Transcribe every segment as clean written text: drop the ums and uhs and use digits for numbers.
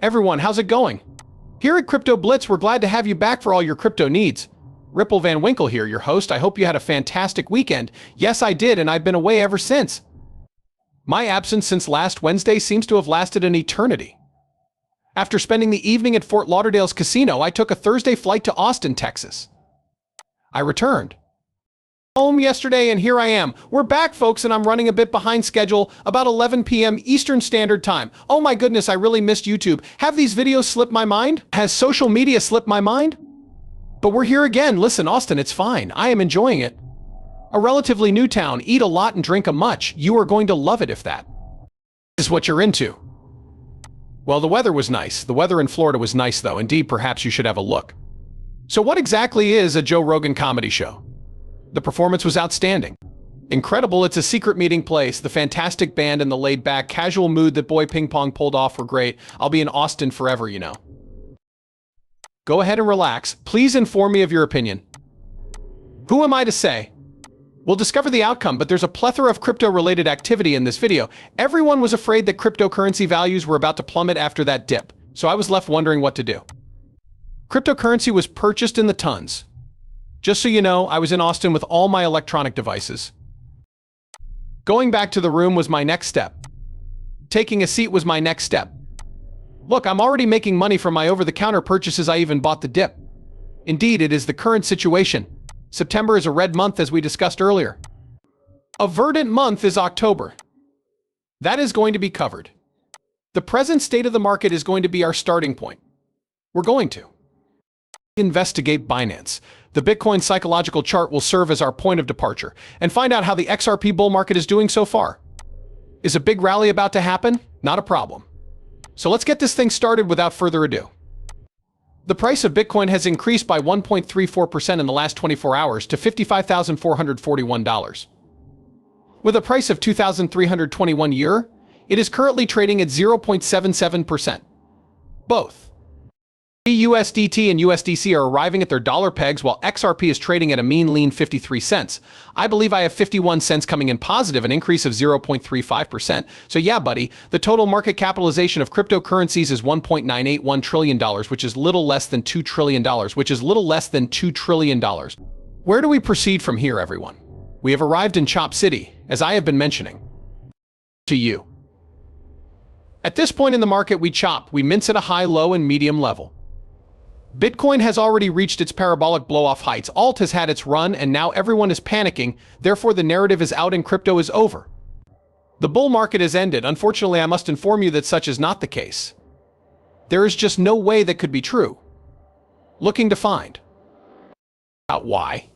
Everyone, how's it going? Here at Crypto Blitz, we're glad to have you back for all your crypto needs. Ripple Van Winkle here, your host. I hope you had a fantastic weekend. Yes, I did, and I've been away ever since. My absence since last Wednesday seems to have lasted an eternity. After spending the evening at Fort Lauderdale's casino, I took a Thursday flight to Austin, Texas. I returned home yesterday, and here I am. We're back, folks, and I'm running a bit behind schedule, about 11 p.m. Eastern Standard Time. Oh my goodness, I really missed YouTube. Have these videos slipped my mind? Has social media slipped my mind? But we're here again. Listen, Austin, it's fine. I am enjoying it. A relatively new town. Eat a lot and drink a much. You are going to love it if that is what you're into. Well, the weather was nice. The weather in Florida was nice, though. Indeed, perhaps you should have a look. So what exactly is a Joe Rogan comedy show? The performance was outstanding. Incredible, it's a secret meeting place. The fantastic band and the laid-back, casual mood that Boy Ping Pong pulled off were great. I'll be in Austin forever, you know. Go ahead and relax. Please inform me of your opinion. Who am I to say? We'll discover the outcome, but there's a plethora of crypto-related activity in this video. Everyone was afraid that cryptocurrency values were about to plummet after that dip, so I was left wondering what to do. Cryptocurrency was purchased in the tons. Just so you know, I was in Austin with all my electronic devices. Going back to the room was my next step. Taking a seat was my next step. Look, I'm already making money from my over-the-counter purchases. I even bought the dip. Indeed, it is the current situation. September is a red month, as we discussed earlier. A verdant month is October. That is going to be covered. The present state of the market is going to be our starting point. We're going to investigate Binance. The Bitcoin psychological chart will serve as our point of departure and find out how the XRP bull market is doing so far. Is a big rally about to happen? Not a problem. So let's get this thing started without further ado. The price of Bitcoin has increased by 1.34% in the last 24 hours to $55,441. With a price of €2,321, it is currently trading at 0.77%. Both USDT and USDC are arriving at their dollar pegs, while XRP is trading at a mean lean 53 cents. I believe I have 51 cents coming in positive, an increase of 0.35%. So yeah, buddy, the total market capitalization of cryptocurrencies is $1.981 trillion, which is little less than $2 trillion, Where do we proceed from here, everyone? We have arrived in Chop City, as I have been mentioning to you. At this point in the market, we chop, we mince at a high, low, and medium level. Bitcoin has already reached its parabolic blow-off heights. Alt has had its run, and now everyone is panicking. Therefore, the narrative is out and crypto is over. The bull market has ended. Unfortunately, I must inform you that such is not the case. There is just no way that could be true. Looking to find out why?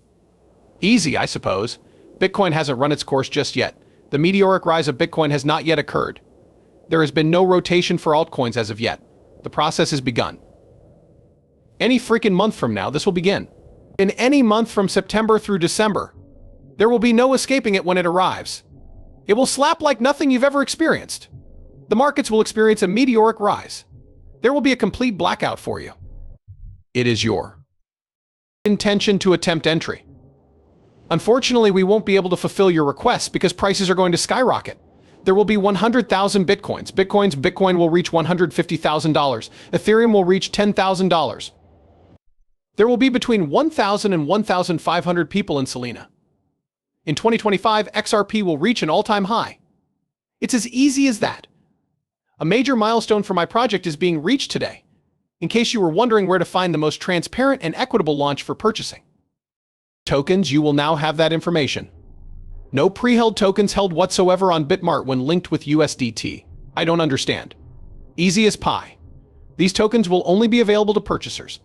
Easy, I suppose. Bitcoin hasn't run its course just yet. The meteoric rise of Bitcoin has not yet occurred. There has been no rotation for altcoins as of yet. The process has begun. Any freaking month from now, this will begin. In any month from September through December, there will be no escaping it when it arrives. It will slap like nothing you've ever experienced. The markets will experience a meteoric rise. There will be a complete blackout for you. It is your intention to attempt entry. Unfortunately, we won't be able to fulfill your requests because prices are going to skyrocket. There will be 100,000 Bitcoins. Bitcoin will reach $150,000. Ethereum will reach $10,000. There will be between 1,000 and 1,500 people in Selena. In 2025, XRP will reach an all-time high. It's as easy as that. A major milestone for my project is being reached today, in case you were wondering where to find the most transparent and equitable launch for purchasing tokens. You will now have that information. No pre-held tokens held whatsoever on Bitmart when linked with USDT. I don't understand. Easy as pie. These tokens will only be available to purchasers.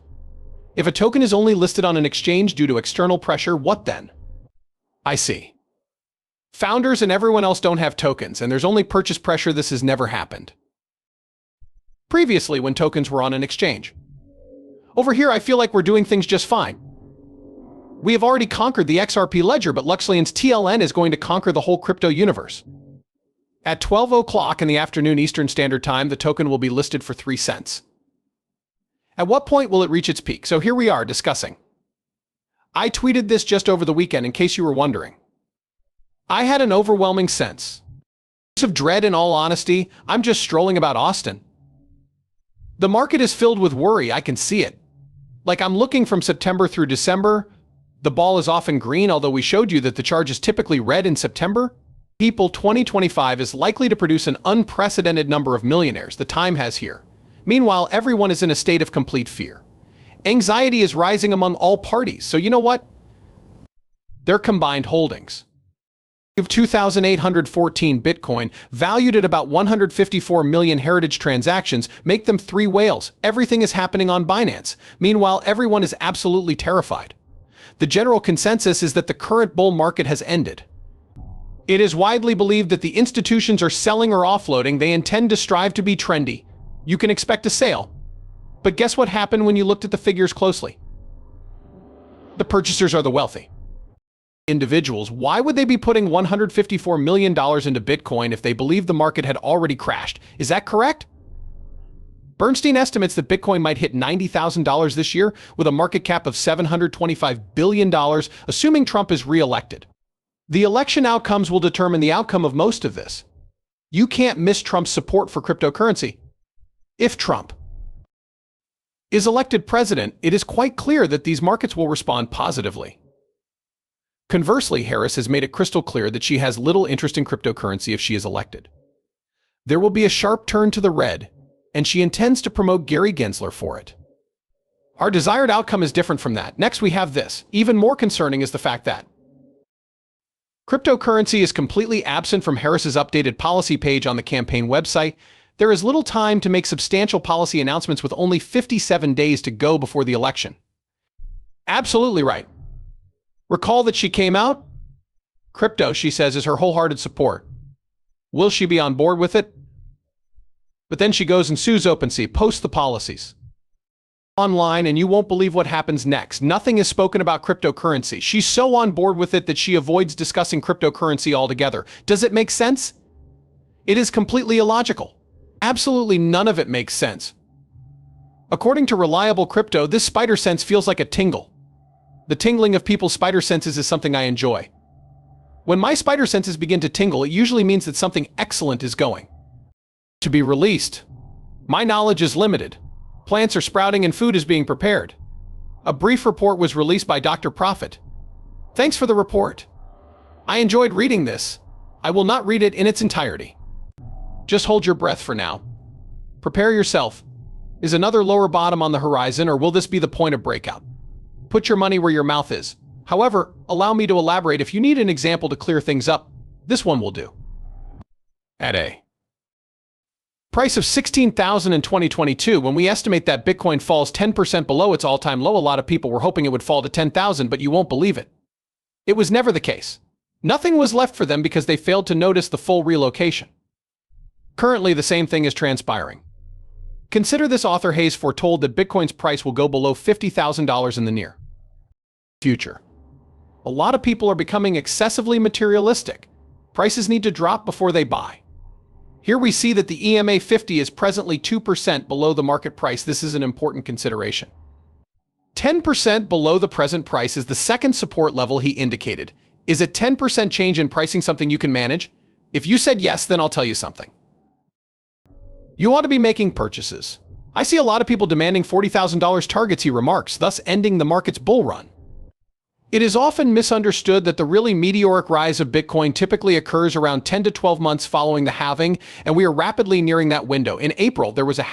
If a token is only listed on an exchange due to external pressure, what then? I see. Founders and everyone else don't have tokens, and there's only purchase pressure. This has never happened previously when tokens were on an exchange. Over here, I feel like we're doing things just fine. We have already conquered the XRP ledger, but Luxlian's TLN is going to conquer the whole crypto universe. At 12 o'clock in the afternoon Eastern Standard Time, the token will be listed for 3 cents. At what point will it reach its peak? So here we are discussing. I tweeted this just over the weekend in case you were wondering. I had an overwhelming sense of dread. In all honesty, I'm just strolling about Austin. The market is filled with worry, I can see it. Like I'm looking from September through December, the ball is often green, although we showed you that the charge is typically red in September. People, 2025 is likely to produce an unprecedented number of millionaires the time has here. Meanwhile, everyone is in a state of complete fear. Anxiety is rising among all parties, so you know what? Their combined holdings of 2,814 Bitcoin, valued at about 154 million heritage transactions, make them three whales. Everything is happening on Binance. Meanwhile, everyone is absolutely terrified. The general consensus is that the current bull market has ended. It is widely believed that the institutions are selling or offloading. They intend to strive to be trendy. You can expect a sale. But guess what happened when you looked at the figures closely? The purchasers are the wealthy individuals. Why would they be putting $154 million into Bitcoin if they believe the market had already crashed? Is that correct? Bernstein estimates that Bitcoin might hit $90,000 this year with a market cap of $725 billion, assuming Trump is re-elected. The election outcomes will determine the outcome of most of this. You can't miss Trump's support for cryptocurrency. If Trump is elected president, it is quite clear that these markets will respond positively. Conversely, Harris has made it crystal clear that she has little interest in cryptocurrency if she is elected. There will be a sharp turn to the red, and she intends to promote Gary Gensler for it. Our desired outcome is different from that. Next, we have this. Even more concerning is the fact that cryptocurrency is completely absent from Harris's updated policy page on the campaign website. There is little time to make substantial policy announcements with only 57 days to go before the election. Absolutely right. Recall that she came out? Crypto, she says, is her wholehearted support. Will she be on board with it? But then she goes and sues OpenSea, posts the policies online, and you won't believe what happens next. Nothing is spoken about cryptocurrency. She's so on board with it that she avoids discussing cryptocurrency altogether. Does it make sense? It is completely illogical. Absolutely none of it makes sense. According to Reliable Crypto, this spider sense feels like a tingle. The tingling of people's spider senses is something I enjoy. When my spider senses begin to tingle, it usually means that something excellent is going to be released. My knowledge is limited. Plants are sprouting and food is being prepared. A brief report was released by Dr. Profit. Thanks for the report. I enjoyed reading this. I will not read it in its entirety. Just hold your breath for now. Prepare yourself. Is another lower bottom on the horizon, or will this be the point of breakout? Put your money where your mouth is. However, allow me to elaborate. If you need an example to clear things up, this one will do. At a price of 16,000 in 2022, when we estimate that Bitcoin falls 10% below its all-time low, a lot of people were hoping it would fall to 10,000, but you won't believe it. It was never the case. Nothing was left for them because they failed to notice the full relocation. Currently, the same thing is transpiring. Consider this: author Hayes foretold that Bitcoin's price will go below $50,000 in the near future. A lot of people are becoming excessively materialistic. Prices need to drop before they buy. Here we see that the EMA 50 is presently 2% below the market price. This is an important consideration. 10% below the present price is the second support level he indicated. Is a 10% change in pricing something you can manage? If you said yes, then I'll tell you something. You ought to be making purchases. I see a lot of people demanding $40,000 targets, he remarks, thus ending the market's bull run. It is often misunderstood that the really meteoric rise of Bitcoin typically occurs around 10 to 12 months following the halving, and we are rapidly nearing that window. In April, there was a halving.